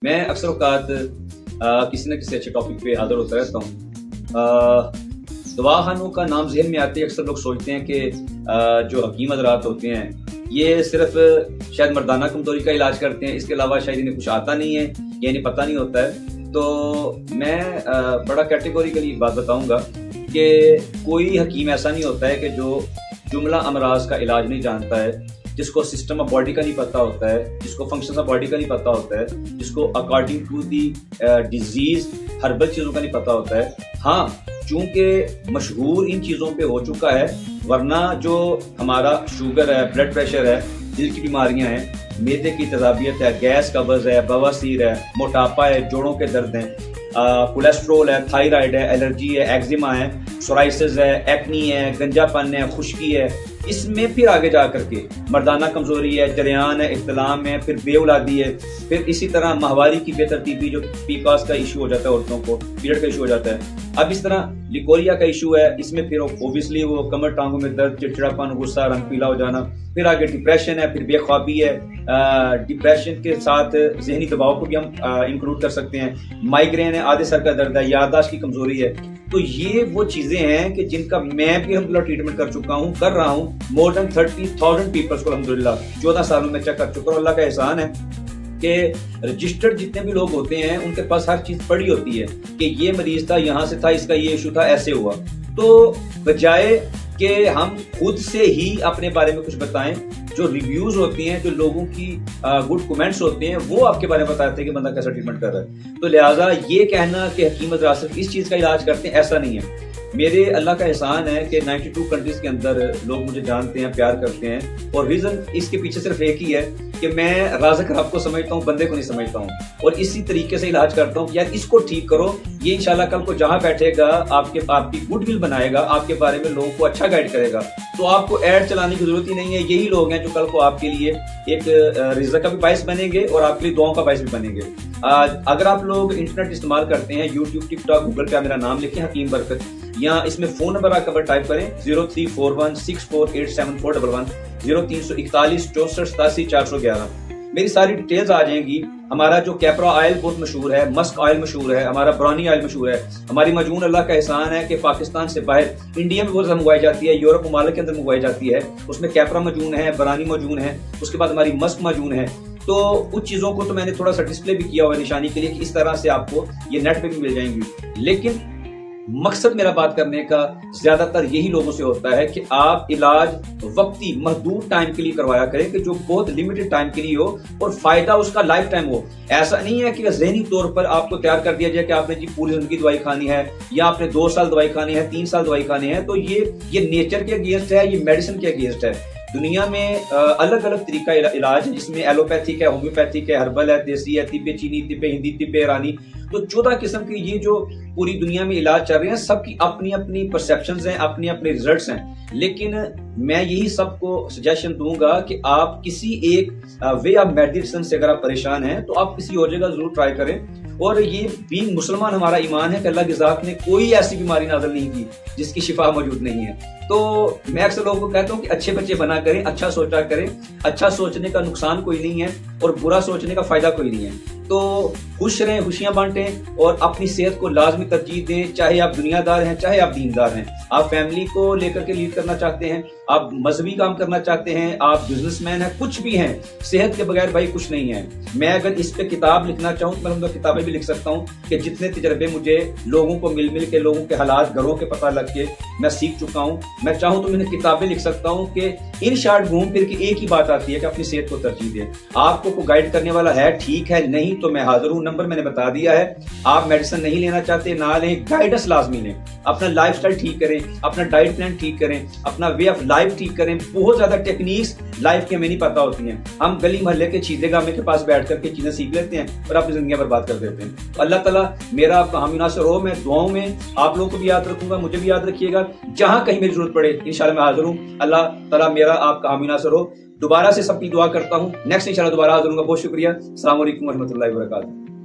मैं अक्सर औकात किसी न किसी अच्छे टॉपिक पे हाजिर होता रहता हूँ। दवाखानों का नाम जहन में आते ही अक्सर लोग सोचते हैं कि जो हकीम हजरात होते हैं ये सिर्फ शायद मर्दाना कमजोरी का इलाज करते हैं, इसके अलावा शायद इन्हें कुछ आता नहीं है या इन्हें पता नहीं होता है। तो मैं बड़ा कैटेगोरिकली बात बताऊंगा कि कोई हकीम ऐसा नहीं होता है कि जो जुमला अमराज का इलाज नहीं जानता है, जिसको सिस्टम ऑफ बॉडी का नहीं पता होता है, जिसको फंक्शन ऑफ बॉडी का नहीं पता होता है, जिसको according to the disease herbal चीज़ों का नहीं पता होता है। हाँ, चूंकि मशहूर इन चीज़ों पे हो चुका है, वरना जो हमारा शुगर है, ब्लड प्रेशर है, दिल की बीमारियां हैं, मैदे की तजाबियत है, गैस कब्ज है, बवासीर है, मोटापा है, जोड़ों के दर्द हैं, कोलेस्ट्रोल है, थायराइड है, एलर्जी है, एक्जिमा है, सोराइसिस है, एक्नी है, गंजापन है, खुश्की है, इसमें फिर आगे जा करके मर्दाना कमजोरी है, जरियान है, इख्तिलाम है, फिर बेऔलादी है, फिर इसी तरह माहवारी की बेतरतीबी जो पीकास का इशू हो जाता है, औरतों को पीरियड का इशू हो जाता है। अब इस तरह लिकोरिया का इशू है, इसमें फिर ओबियसली वो कमर टांगों में दर्द, चिड़चिड़ापन, गुस्सा, रंग पीला हो जाना, फिर आगे डिप्रेशन है, फिर बेख्वाबी है। डिप्रेशन के साथ जहनी दबाव को भी हम इंक्लूड कर सकते हैं। माइग्रेन है, आधे सर का दर्द है, याददाश्त की कमजोरी है। तो ये वो चीजें हैं कि जिनका मैं भी अल्हम्दुलिल्लाह ट्रीटमेंट कर चुका हूँ, कर रहा हूँ। मोर देन 30,000 पीपल्स को अल्हम्दुलिल्लाह 14 सालों में चेक कर चुका हूँ। अल्लाह का एहसान है कि रजिस्टर्ड जितने भी लोग होते हैं उनके पास हर चीज पड़ी होती है कि ये मरीज था, यहाँ से था, इसका ये इशू था, ऐसे हुआ। तो बजाय कि हम खुद से ही अपने बारे में कुछ बताएं, जो रिव्यूज होती हैं, जो लोगों की गुड कमेंट्स होते हैं, वो आपके बारे में बताते हैं कि बंदा कैसा ट्रीटमेंट कर रहा है। तो लिहाजा ये कहना कि हकीम हज़रात सिर्फ इस चीज का इलाज करते हैं, ऐसा नहीं है। मेरे अल्लाह का एहसान है कि 92 कंट्रीज के अंदर लोग मुझे जानते हैं, प्यार करते हैं, और रीजन इसके पीछे सिर्फ एक ही है कि मैं राज़िक रब को समझता हूँ, बंदे को नहीं समझता हूँ, और इसी तरीके से इलाज करता हूँ। यार इसको ठीक करो, ये इंशाल्लाह कल को जहाँ बैठेगा आपकी गुडविल बनाएगा, आपके बारे में लोगों को अच्छा गाइड करेगा। तो आपको ऐड चलाने की जरूरत ही नहीं है। यही लोग हैं जो कल को आपके लिए एक रिज़्क का भी बाइस बनेंगे और आपके लिए दुआओं का बाइस भी बनेंगे। अगर आप लोग इंटरनेट इस्तेमाल करते हैं, यूट्यूब, टिकटॉक, गूगल पे मेरा नाम लिखें हकीम बरकत, या इसमें फोन नंबर आकर टाइप करें 0341648741, 0341 64 87 411। मेरी सारी डिटेल्स आ जाएंगी। हमारा जो कैपरा ऑयल बहुत मशहूर है, मस्क ऑयल मशहूर है, हमारा ब्राउनी ऑयल मशहूर है, हमारी मजून अल्लाह का एहसान है कि पाकिस्तान से बाहर इंडिया में बहुत ज्यादा मंगवाई जाती है, यूरोप ममालिक के अंदर मंगवाई जाती है। उसमें कैपरा मजून है, ब्राउनी मजून है, उसके बाद हमारी मस्क मजून है। तो कुछ चीजों को तो मैंने थोड़ा सा डिस्प्ले भी किया हुआ है निशानी के लिए कि इस तरह से आपको ये नेट पे भी मिल जाएंगी। लेकिन मकसद मेरा बात करने का ज्यादातर यही लोगों से होता है कि आप इलाज वक्ती महदूद टाइम के लिए करवाया करें, कि जो बहुत लिमिटेड टाइम के लिए हो और फायदा उसका लाइफ टाइम हो। ऐसा नहीं है कि ज़हनी तौर पर आपको तैयार कर दिया जाए कि आपने जी पूरी जिंदगी दवाई खानी है, या आपने 2 साल दवाई खानी है, 3 साल दवाई खानी है। तो ये नेचर के अगेंस्ट है, ये मेडिसिन के अगेंस्ट है। दुनिया में अलग अलग तरीका इलाज है, जिसमें एलोपैथिक है, होम्योपैथिक है, हर्बल है, देसी है, तिब्बे चीनी, तिब्बे हिंदी, तिब्बे ईरानी। तो 14 किस्म के ये जो पूरी दुनिया में इलाज चल रहे हैं, सबकी अपनी अपनी परसेप्शंस हैं, अपने अपने रिजल्ट्स हैं। लेकिन मैं यही सबको सजेशन दूंगा कि आप किसी एक वे ऑफ मेडिसिन से अगर आप परेशान हैं तो आप किसी और जगह जरूर ट्राई करें। और ये बीइंग मुसलमान हमारा ईमान है कि अल्लाह की ज़ात ने कोई ऐसी बीमारी नाज़िल नहीं की जिसकी शिफा मौजूद नहीं है। तो मैं अक्सर लोगों को कहता हूँ कि अच्छे बच्चे बना करें, अच्छा सोचा करें। अच्छा सोचने का नुकसान कोई नहीं है और बुरा सोचने का फायदा कोई नहीं है। तो खुश रहें, खुशियां बांटें और अपनी सेहत को लाजमी तरजीह दें। चाहे आप दुनियादार हैं, चाहे आप दीनदार हैं, आप फैमिली को लेकर के लीड करना चाहते हैं, आप मजहबी काम करना चाहते हैं, आप बिजनेसमैन हैं, कुछ भी हैं, सेहत के बगैर भाई कुछ नहीं है। मैं अगर इस पे किताब लिखना चाहूँ तो मैं उनका किताबें भी लिख सकता हूँ कि जितने तजर्बे मुझे लोगों को मिल के, लोगों के हालात, घरों के पता लग के मैं सीख चुका हूँ। मैं चाहूँ तो मैंने किताबें लिख सकता हूँ कि इन शॉर्ट घूम फिर के एक ही बात आती है कि अपनी सेहत को तरजीह दें। आपको कोई गाइड करने वाला है, ठीक है, नहीं तो मैं हाजिर हूँ। नंबर मैंने बता दिया है। आप मेडिसिन नहीं लेना चाहते, ना लें, गाइडेंस लाजमी लें। अपना लाइफस्टाइल ठीक करें, अपना डाइट प्लान ठीक करें, अपना वे ऑफ लाइफ ठीक करें। बहुत ज्यादा टेक्निक्स लाइफ के हमें नहीं पता होती हैं। हम गली मोहल्ले के चीज़े गामे के पास बैठ करके चीजें सीख लेते हैं और अपनी जिंदगी बर्बाद कर देते हैं। तो अल्लाह ताला मेरा आपका हामी नासिर हो। मैं दुआओं में आप लोगों को भी याद रखूंगा, मुझे भी याद रखिएगा। जहां कहीं मेरी जरूरत पड़े इंशाल्लाह मैं हाजिर हूँ। अल्लाह ताला मेरा आपका हामी नासिर हो। दोबारा से सबकी दुआ करता हूँ। नेक्स्ट इंशाल्लाह दोबारा हाजिर हूँगा। बहुत शुक्रिया। अस्सलाम वालेकुम व रहमतुल्लाहि व बरकातहू।